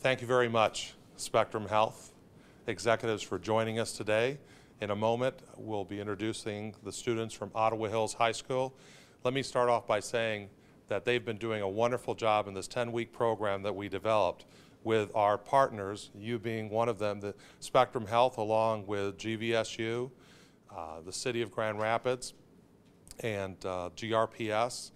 Thank you very much, Spectrum Health executives, for joining us today. In a moment, we'll be introducing the students from Ottawa Hills High School. Let me start off by saying that they've been doing a wonderful job in this 10-week program that we developed with our partners, you being one of them, the Spectrum Health, along with GVSU, the City of Grand Rapids, and GRPS.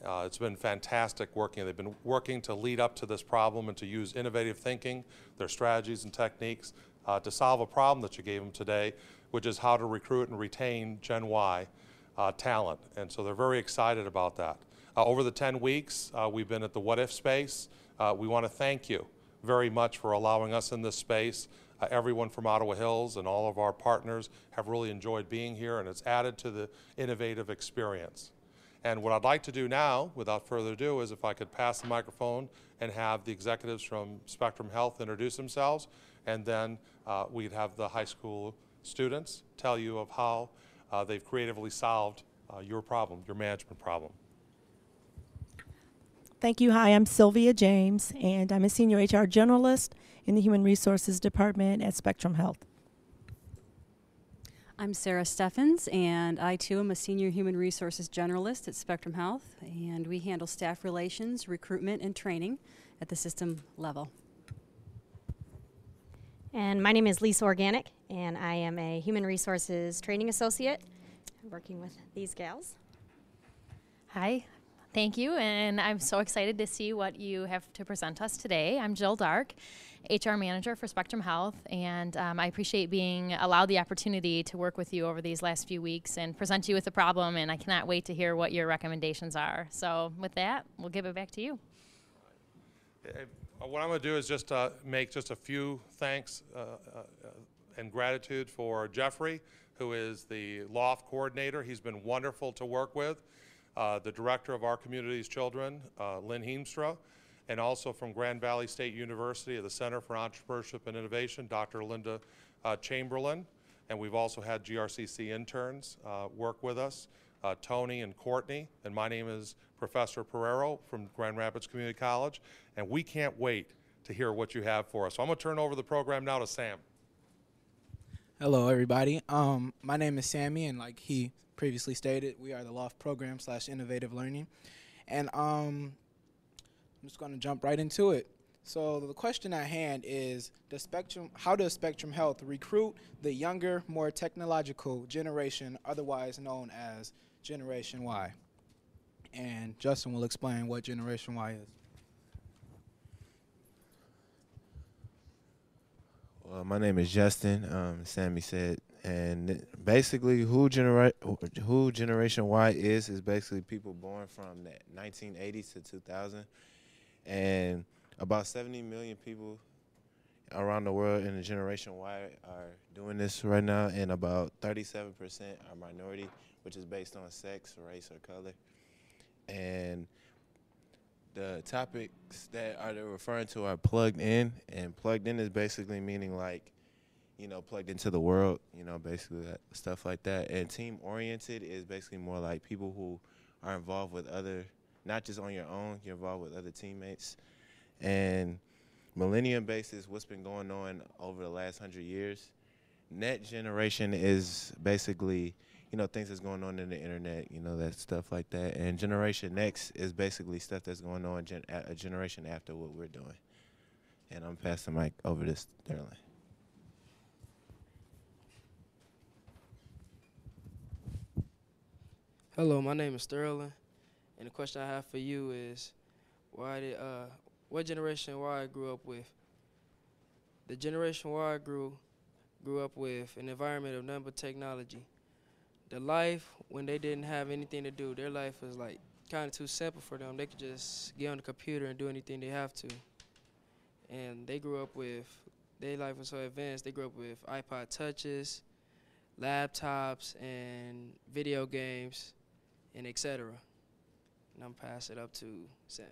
It's been fantastic working. They've been working to lead up to this problem and to use innovative thinking, their strategies and techniques to solve a problem that you gave them today, which is how to recruit and retain Gen Y talent. And so they're very excited about that. Over the 10 weeks, we've been at the What If space. We want to thank you very much for allowing us in this space. Everyone from Ottawa Hills and all of our partners have really enjoyed being here, and it's added to the innovative experience. And what I'd like to do now, without further ado, is if I could pass the microphone and have the executives from Spectrum Health introduce themselves, and then we'd have the high school students tell you of how they've creatively solved your problem, your management problem. Thank you. Hi, I'm Sylvia James, and I'm a senior HR generalist in the Human Resources Department at Spectrum Health. I'm Sarah Steffens, and I too am a senior human resources generalist at Spectrum Health, and we handle staff relations, recruitment, and training at the system level. And my name is Lisa Organic, and I am a human resources training associate working with these gals. Hi. Thank you, and I'm so excited to see what you have to present us today. I'm Jill Dark, HR Manager for Spectrum Health, and I appreciate being allowed the opportunity to work with you over these last few weeks and present you with a problem, and I cannot wait to hear what your recommendations are. So with that, we'll give it back to you. What I'm going to do is just make just a few thanks and gratitude for Jeffrey, who is the LOFT coordinator. He's been wonderful to work with. The director of our community's children, Lynn Heemstra, and also from Grand Valley State University at the Center for Entrepreneurship and Innovation, Dr. Linda Chamberlain. And we've also had GRCC interns work with us, Tony and Courtney. And my name is Professor Pereiro from Grand Rapids Community College. And we can't wait to hear what you have for us. So I'm going to turn over the program now to Sam. Hello, everybody. My name is Sammy, and like he previously stated, we are the LOFT program / innovative learning. And I'm just going to jump right into it. So the question at hand is, how does Spectrum Health recruit the younger, more technological generation, otherwise known as Generation Y? And Justin will explain what Generation Y is. Well, my name is Justin, Sammy said, and basically who Generation Y is basically people born from the 1980s to 2000, and about 70 million people around the world in the Generation Y are doing this right now, and about 37% are minority, which is based on sex, race, or color. And the topics that they're referring to are plugged in, and plugged in is basically meaning like, plugged into the world, basically stuff like that. And team-oriented is basically more like people who are involved with other, not just on your own, you're involved with other teammates. And millennium-based is what's been going on over the last 100 years. Net generation is basically, things that's going on in the internet, that stuff like that. And Generation Next is basically stuff that's going on a generation after what we're doing. And I'm passing the mic over to Sterling. Hello, my name is Sterling, and the question I have for you is, what Generation Y grew up with? The Generation Y grew up with an environment of nothing but technology. The life, when they didn't have anything to do, their life was like kind of too simple for them. They could just get on the computer and do anything they have to. And they grew up with, their life was so advanced, they grew up with iPod touches, laptops, and video games, and etc. And I'm pass it up to Sammy.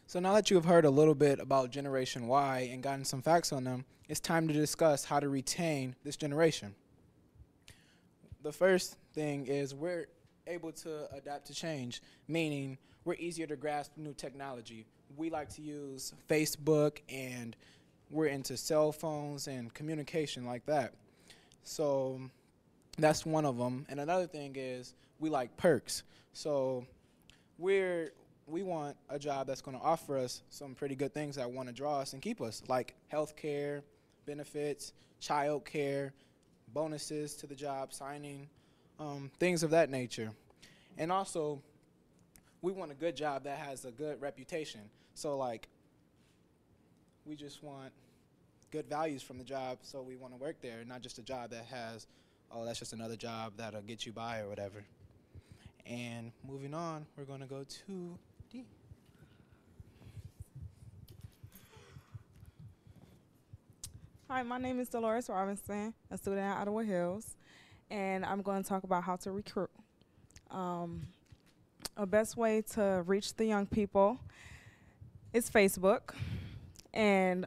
So now that you have heard a little bit about Generation Y and gotten some facts on them, it's time to discuss how to retain this generation. The first thing is, where able to adapt to change, meaning we're easier to grasp new technology. We like to use Facebook, and we're into cell phones and communication like that. So that's one of them. And another thing is we like perks. So we want a job that's going to offer us some pretty good things that want to draw us and keep us, like health care, benefits, child care, bonuses to the job, signing, things of that nature. And also, we want a good job that has a good reputation. So, like, we just want good values from the job, so we want to work there, not just a job that has, oh, that's just another job that'll get you by or whatever. And moving on, we're going to go to D. Hi, my name is Dolores Robinson, a student at Ottawa Hills, and I'm going to talk about how to recruit. A best way to reach the young people is Facebook, and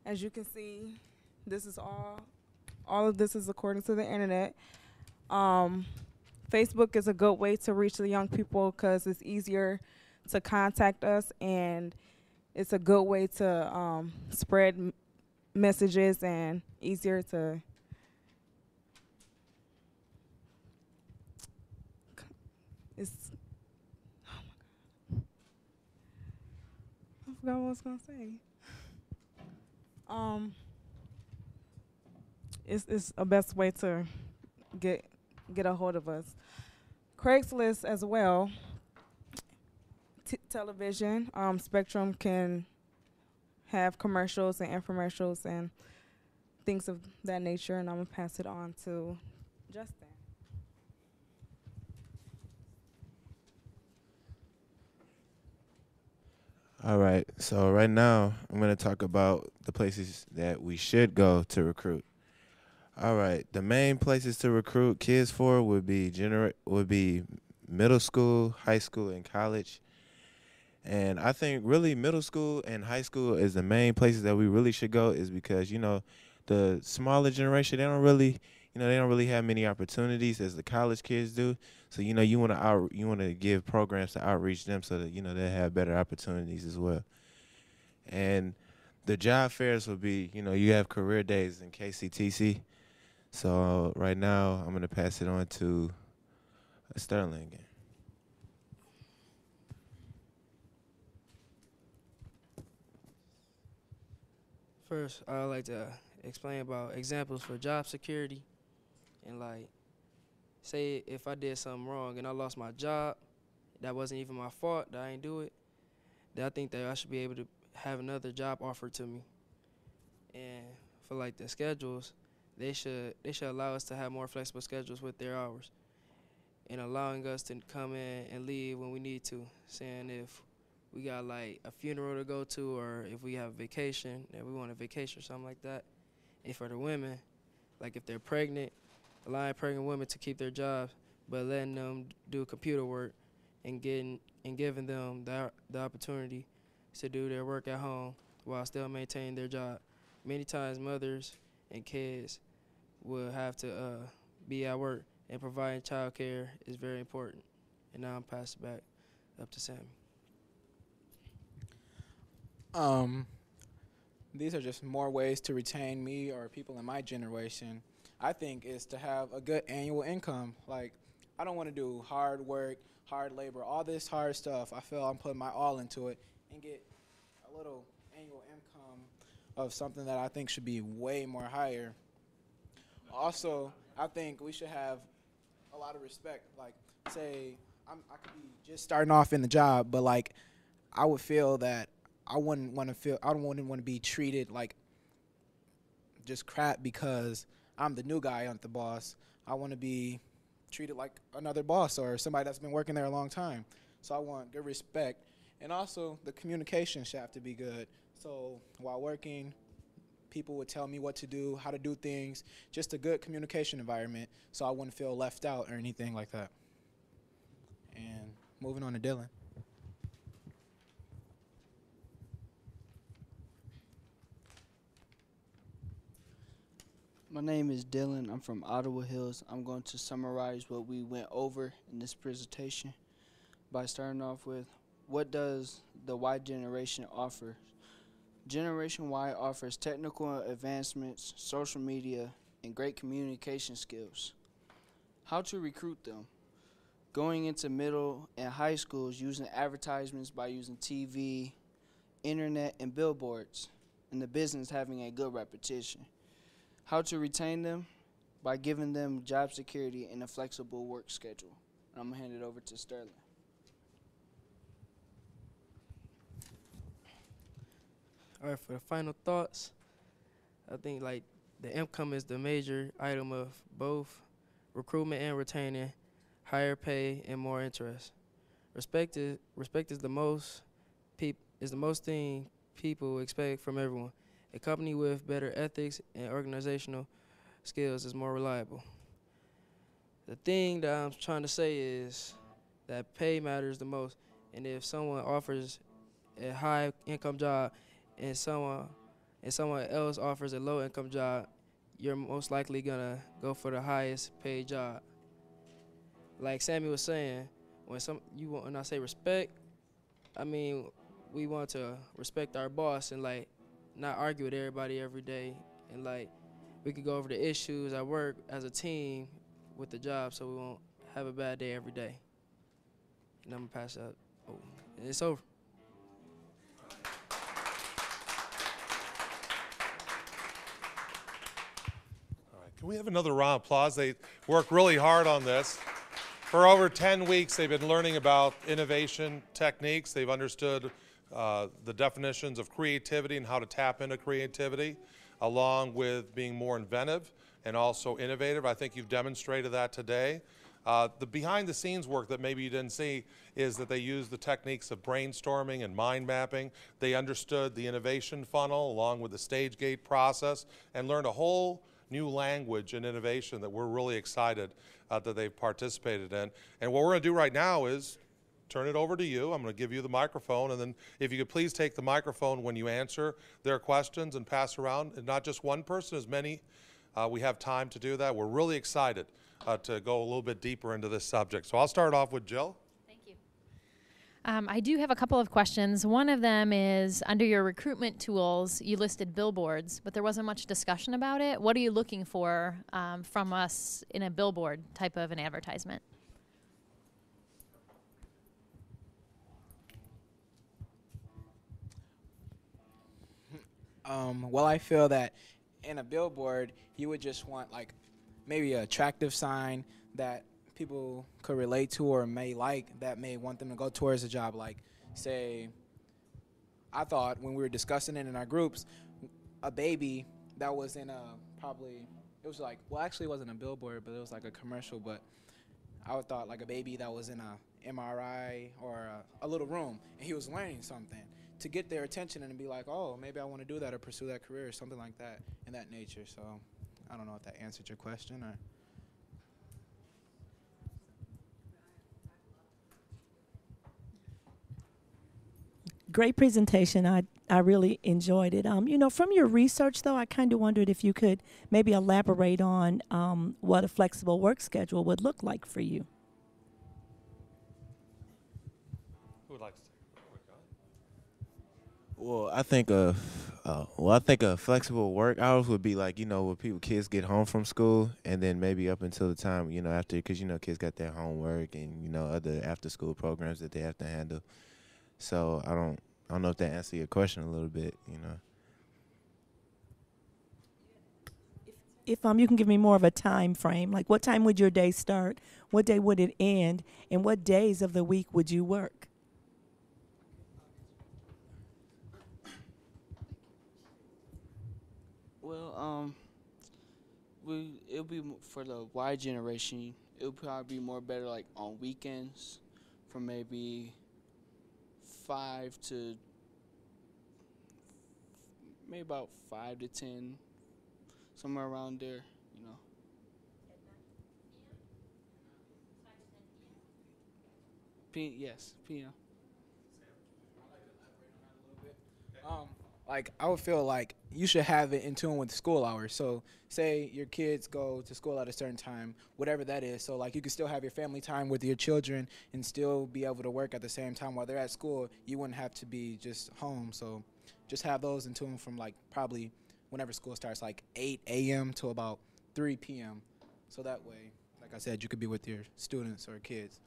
as you can see, this is all of this is according to the internet. Facebook is a good way to reach the young people because it's easier to contact us, and it's a good way to spread messages and easier to it's oh my god, I forgot what I was gonna say. It's a best way to get a hold of us. Craigslist as well. Television, Spectrum can have commercials and infomercials and things of that nature, and I'm gonna pass it on to Justin. All right, so right now I'm going to talk about the places that we should go to recruit. All right, the main places to recruit kids for would be middle school, high school, and college. And I think really middle school and high school is the main places that we really should go, is because, you know, the smaller generation, they don't really have many opportunities as the college kids do. So, you know, you want to give programs to outreach them so that, you know, they have better opportunities as well. And the job fairs will be, you know, you have career days in KCTC. So right now I'm going to pass it on to Sterling again. First, I would like to explain about examples for job security. And like, say if I did something wrong and I lost my job, that wasn't even my fault, that I ain't do it, then I think that I should be able to have another job offered to me. And for like the schedules, they should allow us to have more flexible schedules with their hours, and allowing us to come in and leave when we need to. Saying if we got like a funeral to go to, or if we have a vacation and we want a vacation or something like that. And for the women, like if they're pregnant, allowing pregnant women to keep their jobs, but letting them do computer work and giving them the opportunity to do their work at home while still maintaining their job. Many times mothers and kids will have to be at work, and providing child care is very important. And now I'm passing it back up to Sammy. These are just more ways to retain me or people in my generation. I think is to have a good annual income. Like, I don't want to do hard work, hard labor, all this hard stuff. I feel I'm putting my all into it and get a little annual income of something that I think should be way more higher. Also, I think we should have a lot of respect. Like, say, I could be just starting off in the job, but like, I would feel that I wouldn't want to be treated like just crap because I'm the new guy, I'm the boss. I want to be treated like another boss or somebody that's been working there a long time. So I want good respect. And also, the communication should have to be good. So while working, people would tell me what to do, how to do things, just a good communication environment so I wouldn't feel left out or anything like that. And moving on to Dylan. My name is Dylan. I'm from Ottawa Hills. I'm going to summarize what we went over in this presentation by starting off with, what does the Y generation offer? Generation Y offers technical advancements, social media, and great communication skills. How to recruit them? Going into middle and high schools using advertisements by using TV, internet, and billboards, and the business having a good reputation. How to retain them? By giving them job security and a flexible work schedule. And I'm going to hand it over to Sterling. All right, for the final thoughts, I think like the income is the major item of both recruitment and retaining, higher pay and more interest. Respect is the most thing people expect from everyone. A company with better ethics and organizational skills is more reliable. The thing that I'm trying to say is that pay matters the most, and if someone offers a high income job and someone else offers a low income job, you're most likely gonna go for the highest paid job. Like Sammy was saying, when I say respect, I mean we want to respect our boss and like not argue with everybody every day, and like we could go over the issues at work as a team with the job, so we won't have a bad day every day. And I'm gonna pass that. Oh, and it's over. All right, can we have another round of applause? They worked really hard on this. For over 10 weeks, they've been learning about innovation techniques. They've understood the definitions of creativity and how to tap into creativity, along with being more inventive and also innovative. I think you've demonstrated that today. The behind-the-scenes work that maybe you didn't see is that they used the techniques of brainstorming and mind mapping. They understood the innovation funnel along with the stage gate process and learned a whole new language and innovation that we're really excited that they've participated in. And what we're going to do right now is turn it over to you. I'm going to give you the microphone, and then if you could please take the microphone when you answer their questions and pass around, and not just one person, as many. We have time to do that. We're really excited to go a little bit deeper into this subject. So I'll start off with Jill. Thank you. I do have a couple of questions. One of them is, under your recruitment tools, you listed billboards, but there wasn't much discussion about it. What are you looking for from us in a billboard type of an advertisement? Well, I feel that in a billboard, you would just want like maybe an attractive sign that people could relate to or may like, that may want them to go towards a job. Like, say, I thought when we were discussing it in our groups, a baby that was in it was like, well, actually it wasn't a billboard, but it was like a commercial, but I thought like a baby that was in a MRI or a little room, and he was learning something, to get their attention and be like, oh, maybe I want to do that or pursue that career or something like that in that nature. So I don't know if that answered your question or. Great presentation. I really enjoyed it. You know, from your research, though, I kind of wondered if you could maybe elaborate on what a flexible work schedule would look like for you. Who would like to take a quick on? Well, I think a flexible work hours would be like, when kids get home from school, and then maybe up until the time, after, because, kids got their homework and, other after school programs that they have to handle. So I don't know if that answers your question a little bit, If you can give me more of a time frame, like what time would your day start, what day would it end, and what days of the week would you work? Well, it'll be for the Y generation. It'll probably be more better like on weekends, from maybe 5 to maybe about 5 to 10, somewhere around there, Yes, PM. like I would feel like you should have it in tune with school hours. So say your kids go to school at a certain time, whatever that is. So like you can still have your family time with your children and still be able to work at the same time while they're at school. You wouldn't have to be just home. So just have those in tune from like probably whenever school starts, like 8 a.m. to about 3 p.m. So that way, like I said, you could be with your students or kids.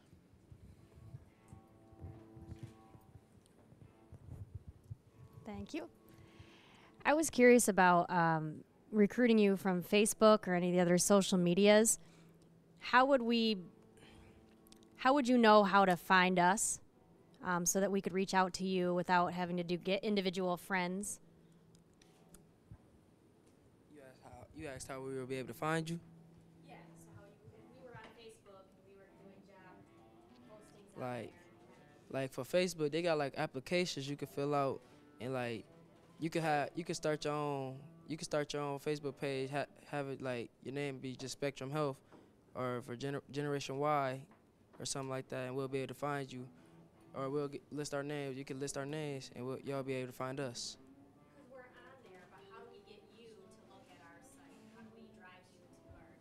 Thank you. I was curious about recruiting you from Facebook or any of the other social medias. How would you know how to find us so that we could reach out to you without having to get individual friends? You asked how we will be able to find you. Yeah, so how we were on Facebook and we were doing job postings. Like for Facebook, they got like applications you can fill out, and like you can start your own Facebook page, have it like your name be just Spectrum Health, or for Generation Y, or something like that, and we'll be able to find you, or we'll list our names. You can list our names, and y'all be able to find us. Because we're on there, but how do we get you to look at our site? How do we drive you to ours?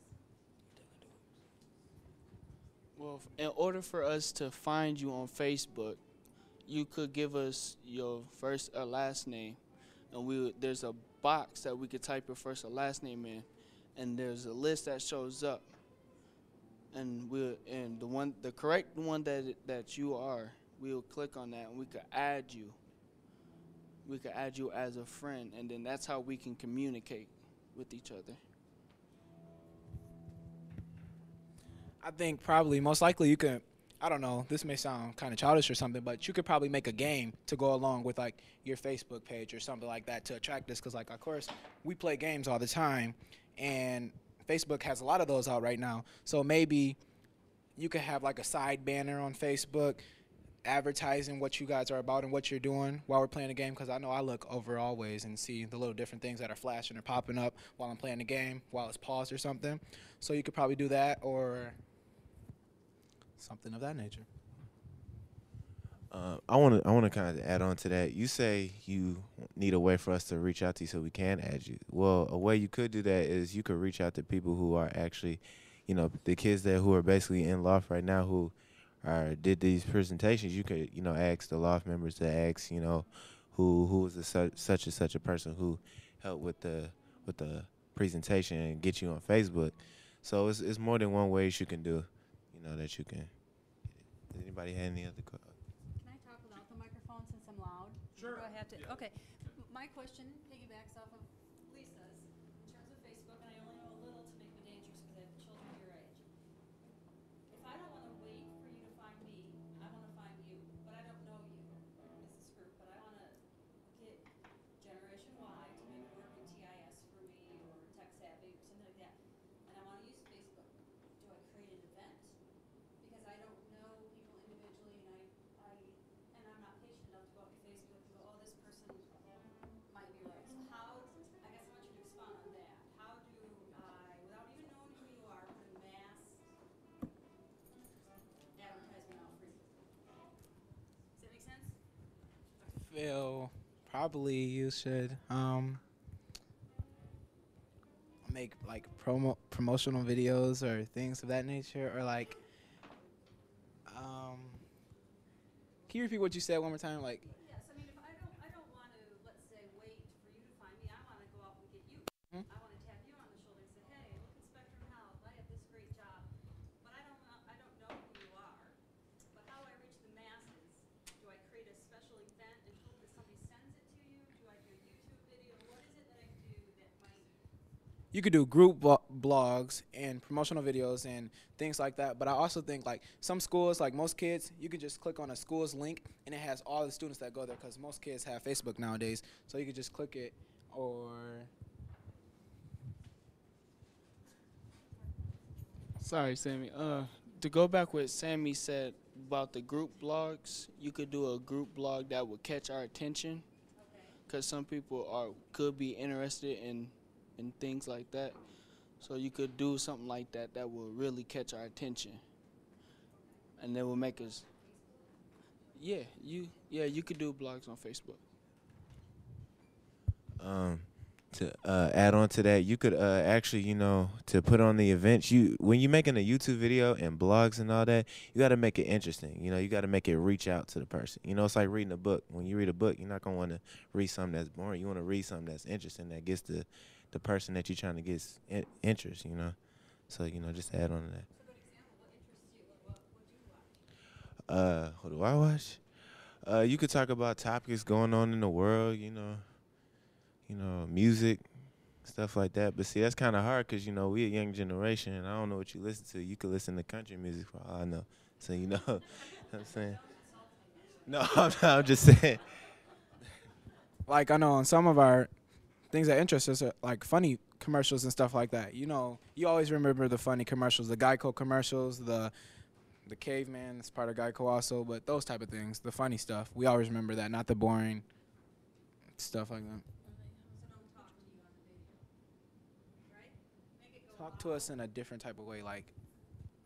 Well, in order for us to find you on Facebook, you could give us your first or last name, and there's a box that we could type your first or last name in, and there's a list that shows up, and the correct one that you are, we'll click on that and we could add you. We could add you as a friend, and then that's how we can communicate with each other. I think probably most likely you could, I don't know, this may sound kind of childish or something, but you could probably make a game to go along with like your Facebook page or something like that to attract us, because like of course we play games all the time and Facebook has a lot of those out right now. So maybe you could have like a side banner on Facebook advertising what you guys are about and what you're doing while we're playing the game, because I know I look over always and see the little different things that are flashing or popping up while I'm playing the game, while it's paused or something. So you could probably do that or something of that nature. I want to kind of add on to that. You say you need a way for us to reach out to you so we can add you. Well, a way you could do that is you could reach out to people who are actually, the kids there who are basically in Loft right now who did these presentations. You could, ask the Loft members to ask, who is such and such a person who helped with the presentation and get you on Facebook. So it's more than one way you can do, that you can. Does anybody have any other questions? Can I talk without the microphone since I'm loud? Sure. Do I have to? Yeah. Okay. My question piggybacks off of Lisa's in terms of Facebook, and I only know a little to make me dangerous because I have children your age. If I don't want to wait for you to find me, I want to find you, but I don't know you as this group, but I want to get Generation Y to maybe work in TIS for me or tech savvy or something like that, and I want to use Facebook. Do I create an event? Because I don't know people individually, and I'm not patient enough to go up to Facebook and go, oh, this person might be right. So I guess I want you to expound on that. How do I, without even knowing who you are, put a mass advertisement out for you? Does that make sense? Feel probably you should make like promotional videos or things of that nature, or like can you repeat what you said one more time? Like, Yes, I mean, if I don't want to, let's say, wait for you to find me. I want to go out and get you. Hmm? I want to tap you on the shoulder and say, hey, look at Spectrum Health. I have this great job, but I don't know who you are. But how do I reach the masses? Do I create a special event and hope that somebody sends it to you? Do I do a YouTube video? What is it that I can do that might? you could do group blogs and promotional videos and things like that. But I also think like some schools, like most kids, you could just click on a school's link and it has all the students that go there, because most kids have Facebook nowadays. So you could just click it. Or Sorry, Sammy. To go back what Sammy said about the group blogs, you could do a group blog that would catch our attention, because some people could be interested in things like that. So you could do something like that that will really catch our attention, and that will make us. Yeah, you could do blogs on Facebook. To add on to that, you could actually, to put on the events, when you're making a YouTube video and blogs and all that, you got to make it interesting. You got to make it reach out to the person. It's like reading a book. When you read a book, you're not going to want to read something that's boring. You want to read something that's interesting, that gets the person that you're trying to get interest, So, just add on to that. What do I watch? You could talk about topics going on in the world, music, stuff like that. But see, that's kind of hard because, we a young generation, and I don't know what you listen to. You could listen to country music for all I know. So, what I'm saying? No, I'm just saying. Like, I know on some of our things that interest us are like funny commercials and stuff like that. You always remember the funny commercials, the Geico commercials, the caveman, it's part of Geico also, but those type of things, the funny stuff, we always remember that, not the boring stuff like that. Talk to us in a different type of way, like,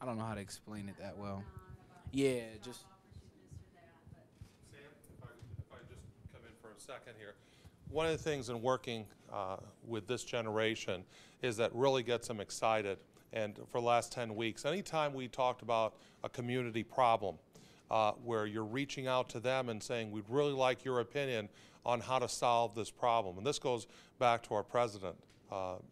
I don't know how to explain it that well. Yeah, just. Sam, if I just come in for a second here. One of the things in working with this generation is that really gets them excited. And for the last 10 weeks, anytime we talked about a community problem where you're reaching out to them and saying, we'd really like your opinion on how to solve this problem. And this goes back to our President Obama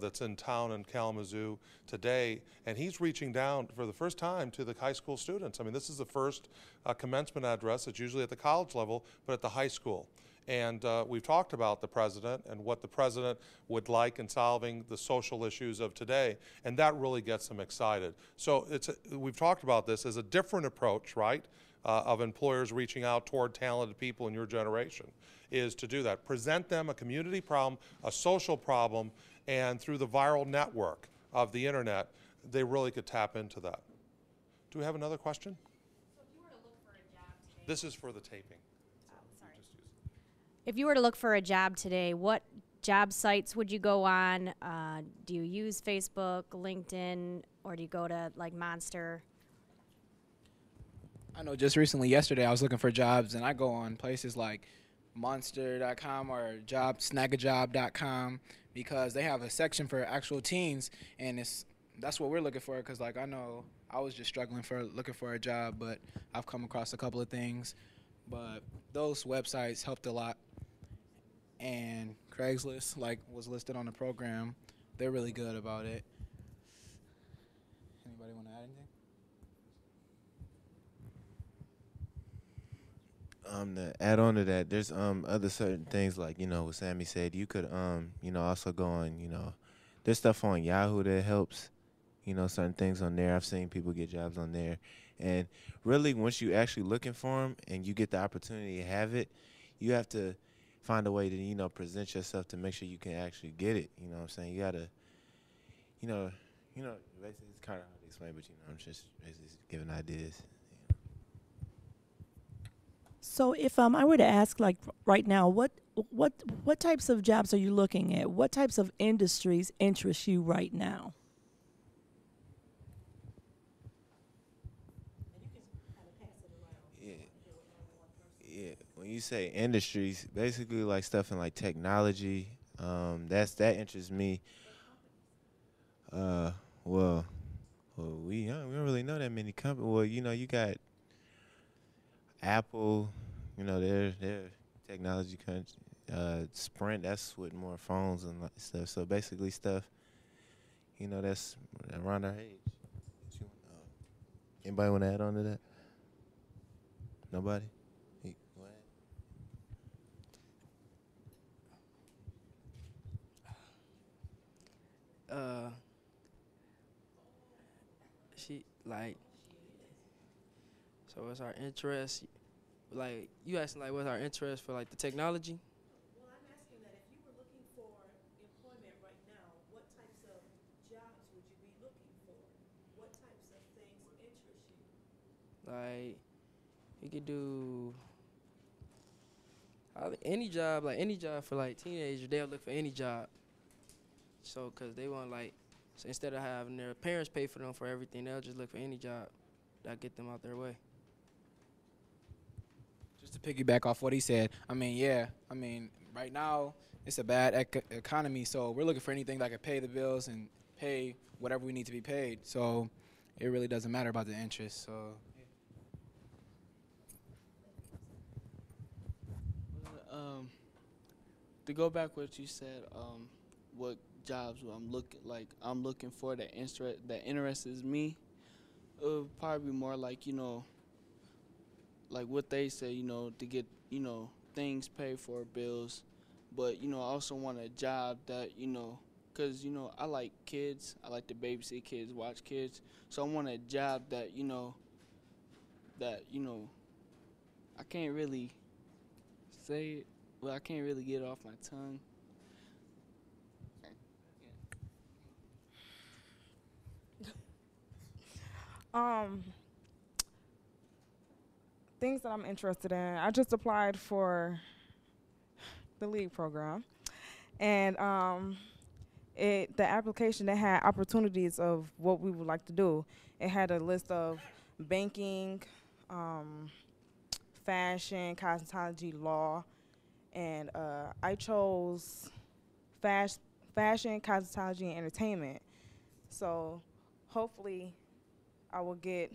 that's in town in Kalamazoo today, and he's reaching down for the first time to the high school students. I mean, this is the first commencement address. It's usually at the college level, but at the high school. And we've talked about the president and what the president would like in solving the social issues of today, and that really gets them excited. So we've talked about this as a different approach, right, of employers reaching out toward talented people in your generation, is to do that. Present them a community problem, a social problem, and through the viral network of the internet, they really could tap into that. Do we have another question? So if you were to look for a job today. This is for the taping. If you were to look for a job today, what job sites would you go on? Do you use Facebook, LinkedIn, or do you go to like Monster? I know just recently, yesterday, I was looking for jobs, and I go on places like monster.com or snagajob.com because they have a section for actual teens, and that's what we're looking for because, like, I know I was just struggling looking for a job, but I've come across a couple of things. But those websites helped a lot. And Craigslist, like, was listed on the program. They're really good about it. Anybody want to add anything? To add on to that, there's other certain things like, what Sammy said. You could also go on, there's stuff on Yahoo that helps, certain things on there. I've seen people get jobs on there. And really, once you actually looking for them and you get the opportunity to have it, you have to find a way to, present yourself to make sure you can actually get it. You know what I'm saying? You got to, basically it's kind of hard to explain, but, I'm just basically giving ideas. So if I were to ask, like, right now, what types of jobs are you looking at? What types of industries interest you right now? Yeah, when you say industries, basically like stuff in like technology, that interests me. Well, we don't really know that many companies. Well, you got Apple, they're technology country. Sprint, that's with more phones and stuff. So basically stuff, that's around our age. Anybody want to add on to that? Nobody? So what's our interest? Like, you asking, like, what's our interest for, like, the technology? Well, I'm asking that if you were looking for employment right now, what types of jobs would you be looking for? What types of things interest you? Like, you could do any job for, like, teenagers. They'll look for any job. So, because they want, like, so instead of having their parents pay for them for everything, they'll just look for any job that'll get them out their way. to piggyback off what he said, I mean, yeah, I mean, right now it's a bad economy, so we're looking for anything that can pay the bills and pay whatever we need to be paid. So it really doesn't matter about the interest. So. To go back what you said, what jobs I'm looking for that interests me, it would probably be more like, like what they say, to get, things paid for, bills. But, I also want a job that, because, I like kids. I like to babysit kids, watch kids. So I want a job that, I can't really say it. Well, I can't really get it off my tongue. Things that I'm interested in. I just applied for the league program, and the application that had opportunities of what we would like to do. It had a list of banking, fashion, cosmetology, law, and I chose fashion, cosmetology, and entertainment. So hopefully I will get,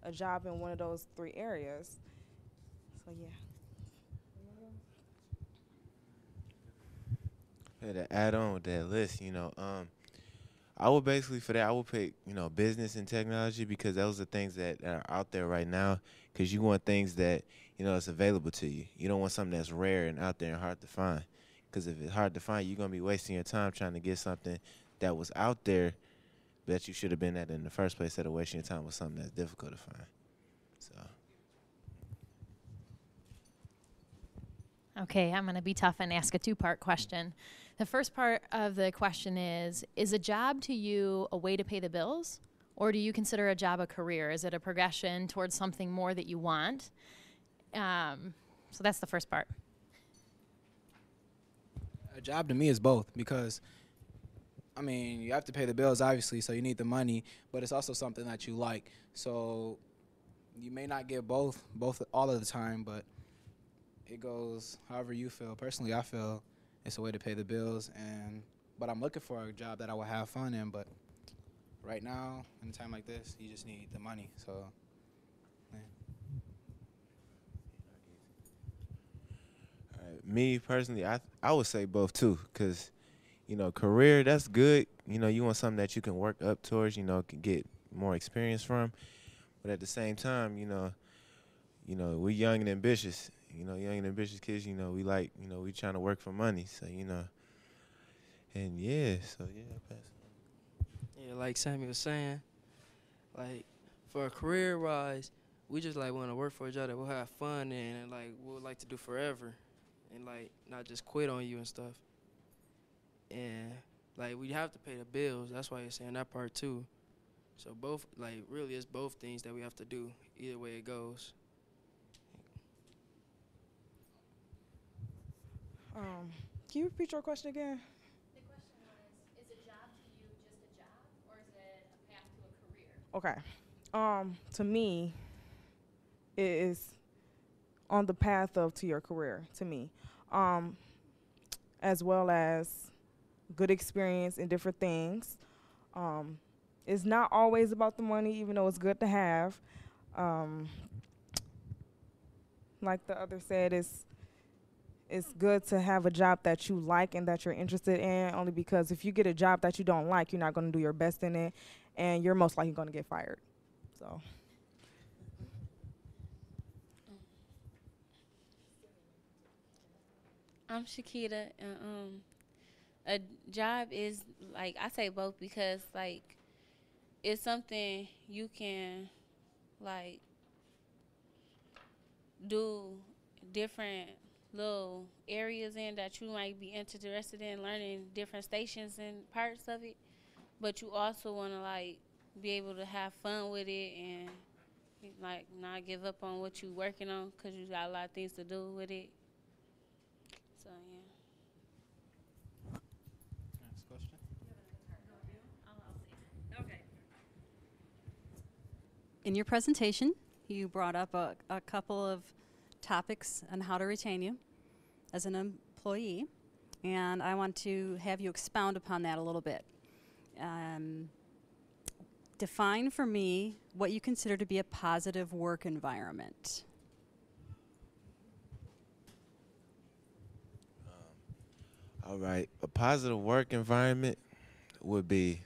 a job in one of those 3 areas. So yeah. Yeah, to add on with that list, I would basically for that I would pick business and technology because those are things that are out there right now. Because you want things that it's available to you. You don't want something that's rare and out there and hard to find. Because if it's hard to find, you're gonna be wasting your time trying to get something that was out there that you should have been at in the first place instead of wasting your time with something that's difficult to find. So. Okay, I'm going to be tough and ask a 2-part question. The first part of the question is a job to you a way to pay the bills? Or do you consider a job a career? Is it a progression towards something more that you want? So that's the first part. A job to me is both because, I mean, you have to pay the bills, obviously, so you need the money, but it's also something that you like. So you may not get both all of the time, but it goes however you feel. Personally, I feel it's a way to pay the bills, but I'm looking for a job that I will have fun in, but right now, in a time like this, you just need the money, so. Yeah. All right, me personally, I would say both too, because career, that's good. You want something that you can work up towards, can get more experience from. But at the same time, we're young and ambitious. Young and ambitious kids, we like, we trying to work for money. So, and yeah, so yeah, I'll pass it on. Yeah, like Sammy was saying, like for career-wise, we just like want to work for a job that we'll have fun in and like we'll like to do forever, and like not just quit on you and stuff. And like we have to pay the bills. That's why you're saying that part too. So both, like really, it's both things that we have to do. Either way it goes. Can you repeat your question again? The question was, is a job to you just a job, or is it a path to a career? Okay. To me, it is on the path to your career, to me. As well as good experience in different things. It's not always about the money, even though it's good to have. Like the other said, it's good to have a job that you like and that you're interested in, only because if you get a job that you don't like, you're not going to do your best in it, and you're most likely going to get fired. So. I'm Shakita, and a job is, like, I say both because, like, it's something you can, like, do different little areas in that you might be interested in, learning different stations and parts of it, but you also want to, like, be able to have fun with it and, like, not give up on what you're working on because you got a lot of things to do with it. So, yeah. Next question. Okay. In your presentation, you brought up a couple of topics on how to retain you as an employee, and I want to have you expound upon that a little bit. Define for me what you consider to be a positive work environment. All right, a positive work environment would be,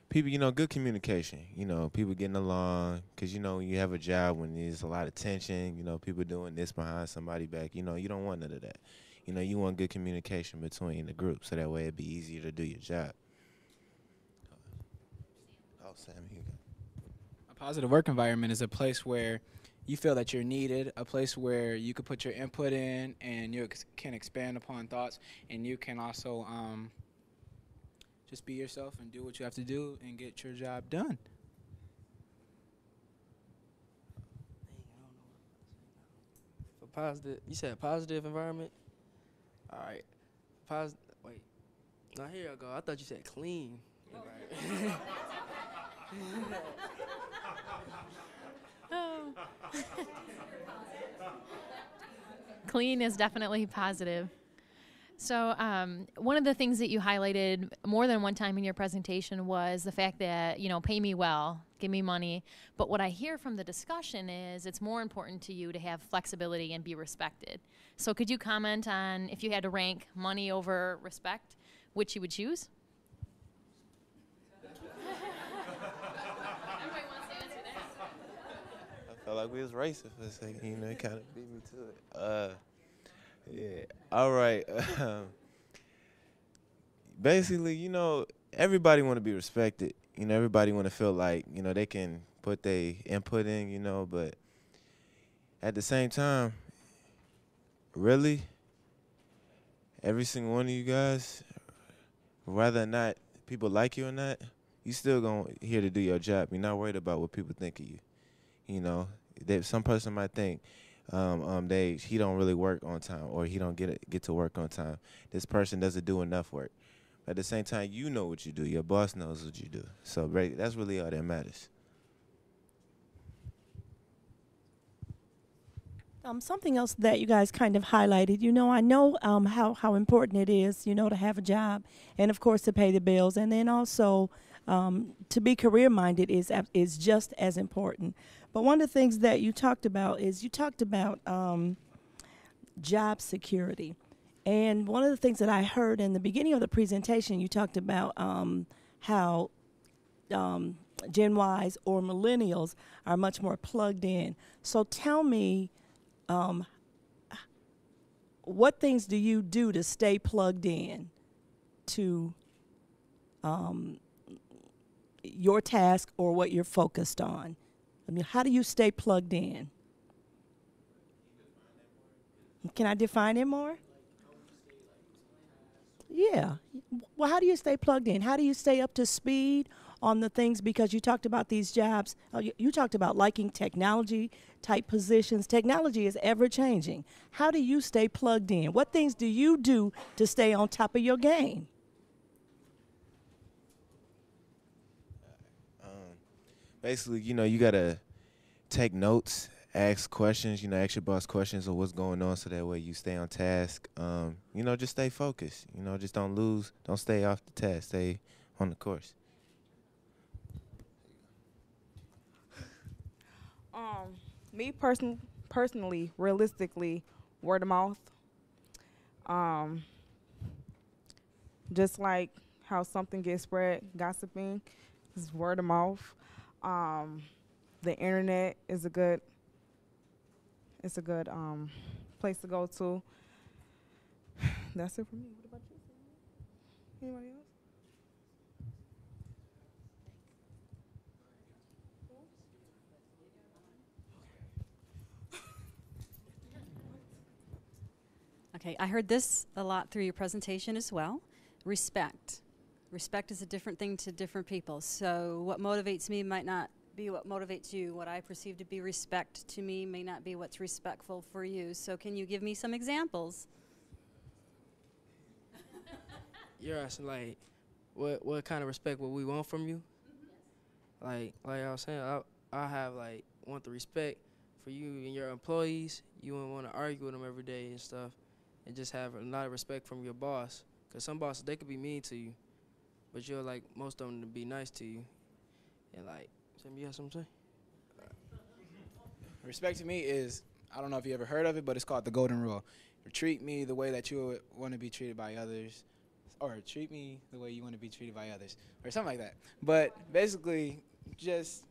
people, good communication, people getting along, because, when you have a job when there's a lot of tension, people doing this behind somebody back, you don't want none of that. You want good communication between the group, so that way it'd be easier to do your job. Oh, Sammy, you got A positive work environment is a place where you feel that you're needed, a place where you can put your input in and you can expand upon thoughts, and you can also just be yourself and do what you have to do and get your job done. For positive, you said positive environment? All right. Wait. Now here I go. I thought you said clean. Environment. Oh. Clean is definitely positive. So one of the things that you highlighted more than one time in your presentation was the fact that, pay me well, give me money. But what I hear from the discussion is it's more important to you to have flexibility and be respected. So could you comment on, if you had to rank money over respect, which you would choose? I felt like we was racist for a second, it kind of beat me to it. Yeah, all right. Basically, everybody want to be respected. Everybody want to feel like, they can put their input in, but at the same time, really, every single one of you guys, whether or not people like you or not, you still here to do your job. You're not worried about what people think of you. Some person might think he don't really work on time, or he don't get to work on time. This person doesn't do enough work. But at the same time, you know what you do. Your boss knows what you do. So that's really all that matters. Something else that you guys kind of highlighted, I know how important it is, to have a job, and of course to pay the bills, and then also to be career-minded is just as important. But one of the things that you talked about job security. And one of the things that I heard in the beginning of the presentation, you talked about how Gen Ys or millennials are much more plugged in. So tell me, what things do you do to stay plugged in to your task or what you're focused on? How do you stay plugged in? Can I define it more? Yeah. Well, how do you stay plugged in? How do you stay up to speed on the things? Because you talked about these jobs. You talked about liking technology type positions. Technology is ever changing. How do you stay plugged in? What things do you do to stay on top of your game? Basically, you got to take notes, ask questions, ask your boss questions of what's going on, so that way you stay on task. Just stay focused. Just don't stay off the task, stay on the course. Me personally, realistically, word of mouth. Just like how something gets spread, gossiping is word of mouth. The internet is a good place to go to. That's it for me. What about you? Anybody else? Okay, I heard this a lot through your presentation as well. Respect. Respect is a different thing to different people. So what motivates me might not be what motivates you. What I perceive to be respect to me may not be what's respectful for you. So can you give me some examples? You're asking, like, what kind of respect would we want from you? Like I was saying, I have, like, want the respect for you and your employees, you wouldn't want to argue with them every day and stuff, and just have a lot of respect from your boss. Because some bosses, they could be mean to you, but you'll like most of them to be nice to you. And like, Sam, you have something to say? Respect to me is, I don't know if you ever heard of it, but it's called the golden rule. Treat me the way that you would want to be treated by others, or treat me the way you want to be treated by others, or something like that. But basically, just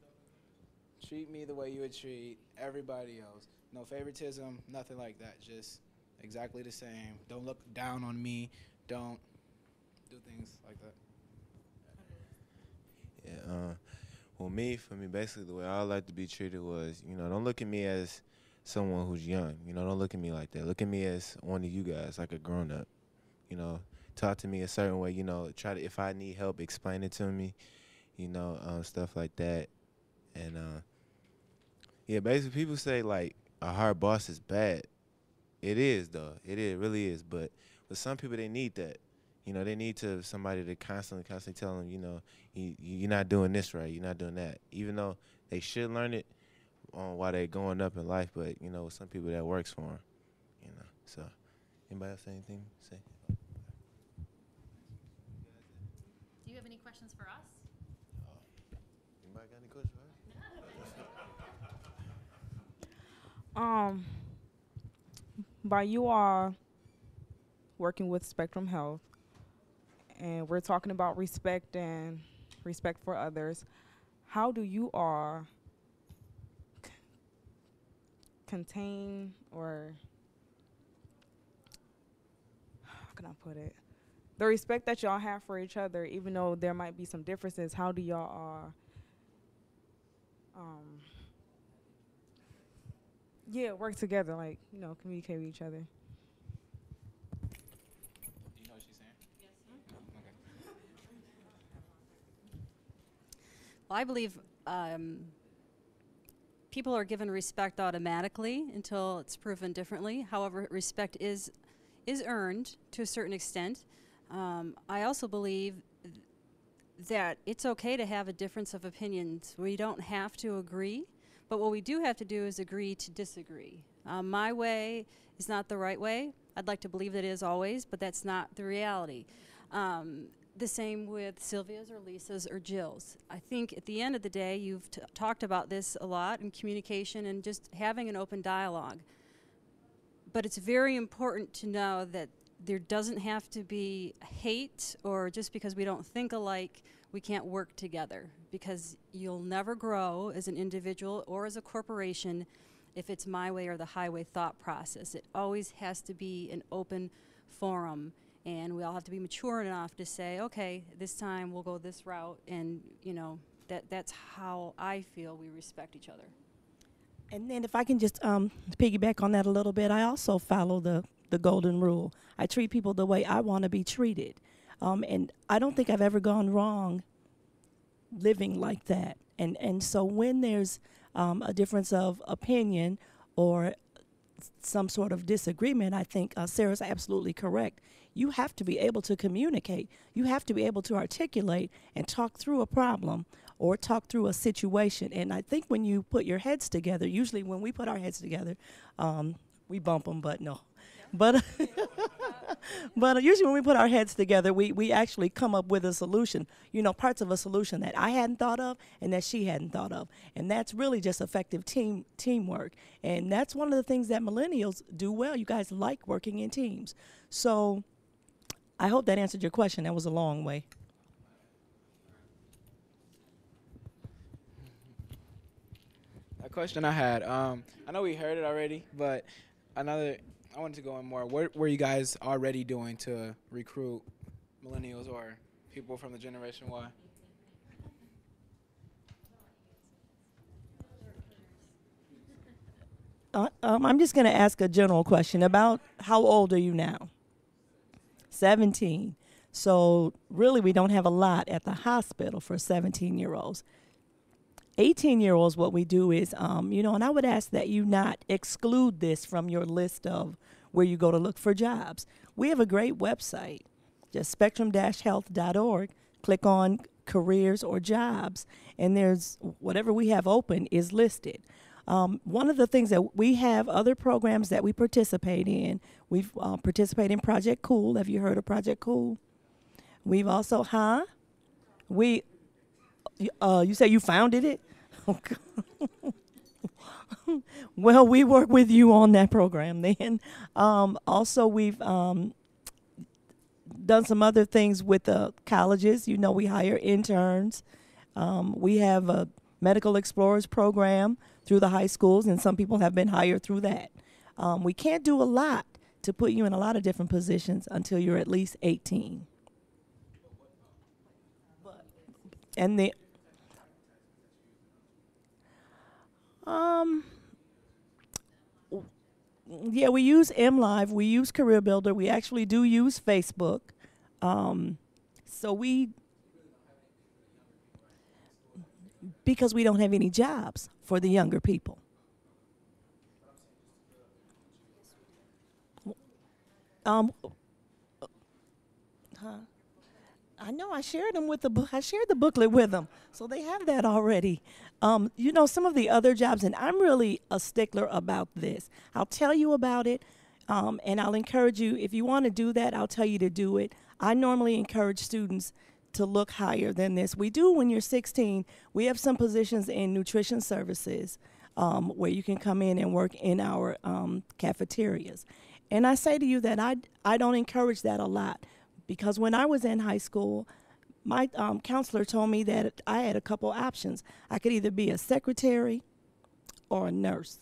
treat me the way you would treat everybody else. No favoritism, nothing like that. Just exactly the same. Don't look down on me. Don't do things like that. Yeah. Well, for me, basically the way I like to be treated was, don't look at me as someone who's young. Don't look at me like that. Look at me as one of you guys, like a grown up. Talk to me a certain way. Try to, if I need help, explain it to me. Stuff like that. And yeah, basically people say like a hard boss is bad. It is though. It really is. But with some people, they need that. They need somebody to constantly tell them, you're not doing this right. You're not doing that. Even though they should learn it while they're going up in life, but with some people that works for them, So, anybody else have anything to say? Do you have any questions for us? Anybody got any questions for us? By you all working with Spectrum Health, and we're talking about respect and respect for others, how do you all contain, or how can I put it, the respect that y'all have for each other, even though there might be some differences? How do y'all work together, like, communicate with each other? Do you know what she's saying? Yes. Okay. Well, I believe people are given respect automatically until it's proven differently. However, respect is earned to a certain extent. I also believe that it's okay to have a difference of opinions. We don't have to agree, but what we do have to do is agree to disagree. My way is not the right way. I'd like to believe that it is always, but that's not the reality. The same with Sylvia's or Lisa's or Jill's. I think at the end of the day, you've talked about this a lot in communication and just having an open dialogue. But it's very important to know that there doesn't have to be hate, or just because we don't think alike, we can't work together, because you'll never grow as an individual or as a corporation if it's my way or the highway thought process. It always has to be an open forum, and we all have to be mature enough to say, okay, this time we'll go this route, and that's how I feel we respect each other. And then if I can just piggyback on that a little bit, I also follow the golden rule. I treat people the way I want to be treated. And I don't think I've ever gone wrong living like that. And so when there's a difference of opinion or some sort of disagreement, I think Sarah's absolutely correct. You have to be able to communicate. You have to be able to articulate and talk through a problem or talk through a situation. And I think when you put your heads together, usually when we put our heads together, we bump them, but no. But but usually when we put our heads together, we actually come up with a solution, parts of a solution that I hadn't thought of and that she hadn't thought of. And that's really just effective teamwork. And that's one of the things that millennials do well. You guys like working in teams. So I hope that answered your question. That was a long way. A question I had, I know we heard it already, but I wanted to go in more. What were you guys already doing to recruit millennials or people from the Generation Y? I'm just going to ask a general question about how old are you now? 17. So really we don't have a lot at the hospital for 17-year-olds. 18-year-olds, what we do is, and I would ask that you not exclude this from your list of where you go to look for jobs. We have a great website, just spectrum-health.org. Click on careers or jobs, and there's whatever we have open is listed. One of the things that we have, other programs that we participate in, we've participated in Project Cool. Have you heard of Project Cool? We've also, you say you founded it? Well, we work with you on that program then. Also, we've done some other things with the colleges. You know, we hire interns. We have a Medical Explorers program through the high schools, and some people have been hired through that. We can't do a lot to put you in a lot of different positions until you're at least 18. And the yeah, we use MLive, we use Career Builder, we actually do use Facebook. Because we don't have any jobs for the younger people. I know I shared them with the book. I shared the booklet with them, so they have that already. You know, some of the other jobs, and I'm really a stickler about this. I'll tell you about it, and I'll encourage you, if you want to do that, I'll tell you to do it. I normally encourage students to look higher than this. We do when you're 16. We have some positions in nutrition services where you can come in and work in our cafeterias. And I say to you that I don't encourage that a lot, because when I was in high school, my counselor told me that I had a couple options. I could either be a secretary or a nurse,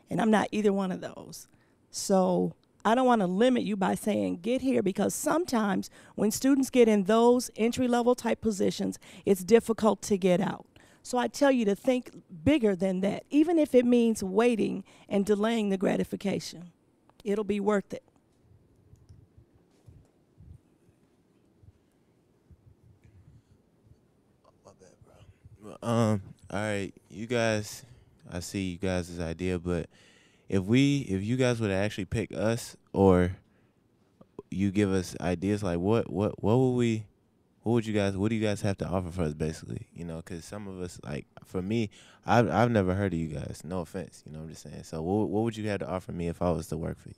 and I'm not either one of those. So I don't want to limit you by saying get here, because sometimes when students get in those entry-level type positions, it's difficult to get out. So I tell you to think bigger than that, even if it means waiting and delaying the gratification. It'll be worth it. All right, you guys, I see you guys' idea, but if you guys would actually pick us, or you give us ideas, like what do you guys have to offer for us, basically? You know, because some of us, like for me, I've never heard of you guys. No offense, you know what I'm just saying. So what would you have to offer me if I was to work for you?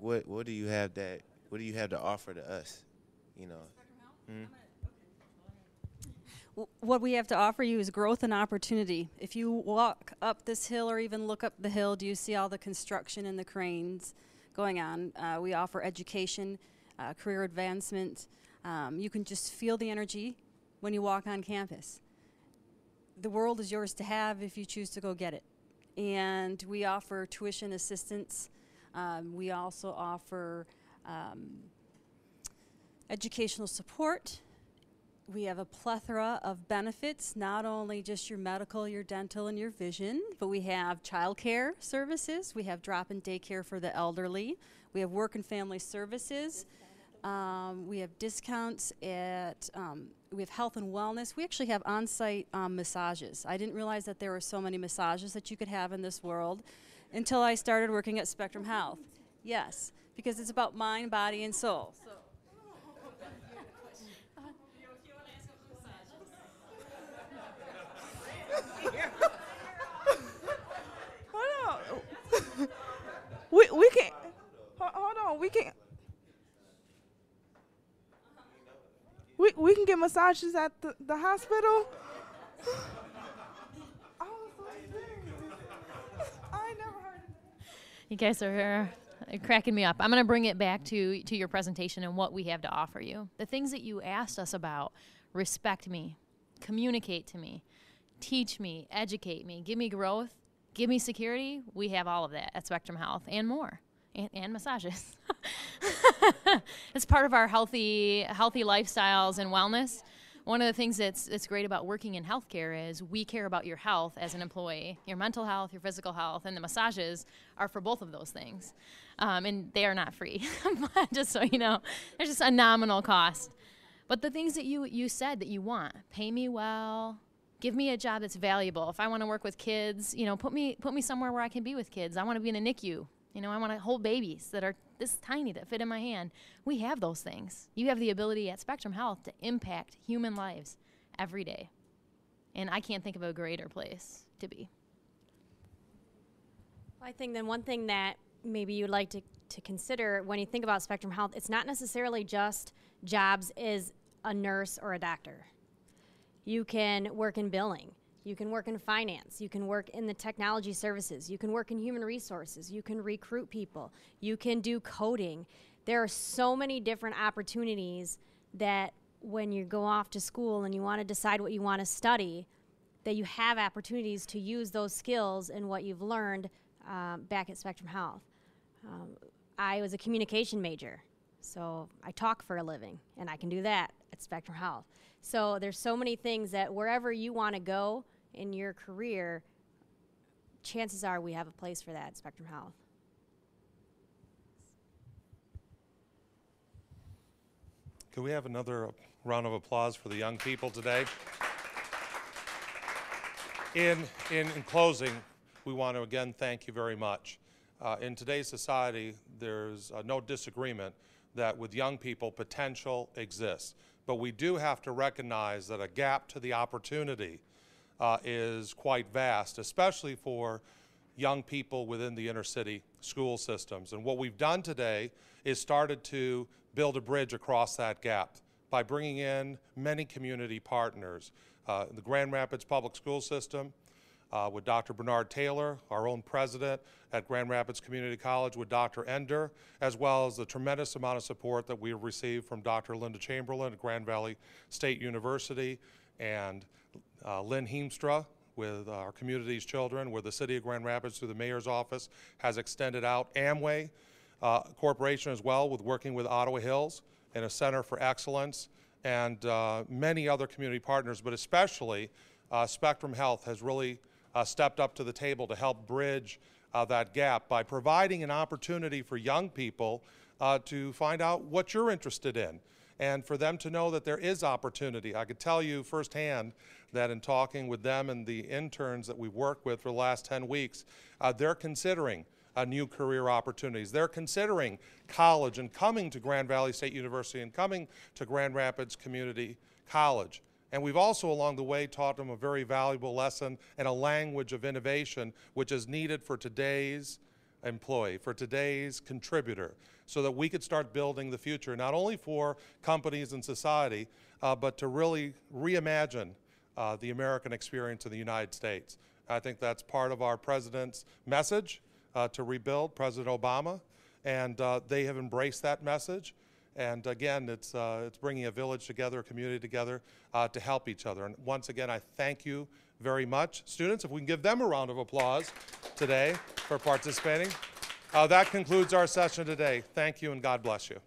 What do you have to offer to us, you know? What we have to offer you is growth and opportunity. If you walk up this hill or even look up the hill, do you see all the construction and the cranes going on? We offer education, career advancement. You can just feel the energy when you walk on campus. The world is yours to have if you choose to go get it. And we offer tuition assistance. We also offer educational support. We have a plethora of benefits, not only just your medical, your dental, and your vision, but we have childcare services. We have drop-in daycare for the elderly. We have work and family services. We have discounts at, we have health and wellness. We actually have on-site massages. I didn't realize that there were so many massages that you could have in this world until I started working at Spectrum Health. Yes, because it's about mind, body, and soul. So. Hold on. we can't. Hold on. We can't. We can get massages at the hospital. I never heard of that. You guys are cracking me up. I'm going to bring it back to your presentation and what we have to offer you. The things that you asked us about: respect me, communicate to me, teach me, educate me, give me growth, give me security. We have all of that at Spectrum Health and more, and massages. It's part of our healthy lifestyles and wellness. One of the things that's great about working in healthcare is we care about your health as an employee, your mental health, your physical health, and the massages are for both of those things. And they are not free, just so you know. There's just a nominal cost. But the things that you said that you want: pay me well, give me a job that's valuable. If I want to work with kids, you know, put me somewhere where I can be with kids. I want to be in a NICU. You know, I want to hold babies that are this tiny that fit in my hand. We have those things. You have the ability at Spectrum Health to impact human lives every day. And I can't think of a greater place to be. I think then one thing that maybe you'd like to consider when you think about Spectrum Health, it's not necessarily just jobs as a nurse or a doctor. You can work in billing. You can work in finance. You can work in the technology services. You can work in human resources. You can recruit people. You can do coding. There are so many different opportunities that when you go off to school and you want to decide what you want to study, that you have opportunities to use those skills and what you've learned back at Spectrum Health. I was a communication major, so I talk for a living, and I can do that at Spectrum Health. So there's so many things that wherever you want to go in your career, chances are we have a place for that at Spectrum Health. Can we have another round of applause for the young people today? In closing, we want to again thank you very much. In today's society, there's no disagreement that with young people, potential exists. But we do have to recognize that a gap to the opportunity is quite vast, especially for young people within the inner city school systems. And what we've done today is started to build a bridge across that gap by bringing in many community partners. The Grand Rapids Public School System, with Dr. Bernard Taylor, our own president at Grand Rapids Community College with Dr. Ender, as well as the tremendous amount of support that we have received from Dr. Linda Chamberlain at Grand Valley State University, and Lynn Heemstra with our Community's Children, where the City of Grand Rapids through the Mayor's Office has extended out. Amway Corporation as well, with working with Ottawa Hills and a Center for Excellence, and many other community partners, but especially Spectrum Health has really stepped up to the table to help bridge that gap by providing an opportunity for young people to find out what you're interested in and for them to know that there is opportunity. I could tell you firsthand that in talking with them and the interns that we've worked with for the last 10 weeks, they're considering new career opportunities. They're considering college and coming to Grand Valley State University and coming to Grand Rapids Community College. And we've also along the way taught them a very valuable lesson and a language of innovation which is needed for today's employee, for today's contributor, so that we could start building the future, not only for companies and society, but to really reimagine the American experience in the United States. I think that's part of our president's message to rebuild, President Obama, and they have embraced that message. And again, it's bringing a village together, a community together to help each other. And once again, I thank you very much. Students, if we can give them a round of applause today for participating. That concludes our session today. Thank you and God bless you.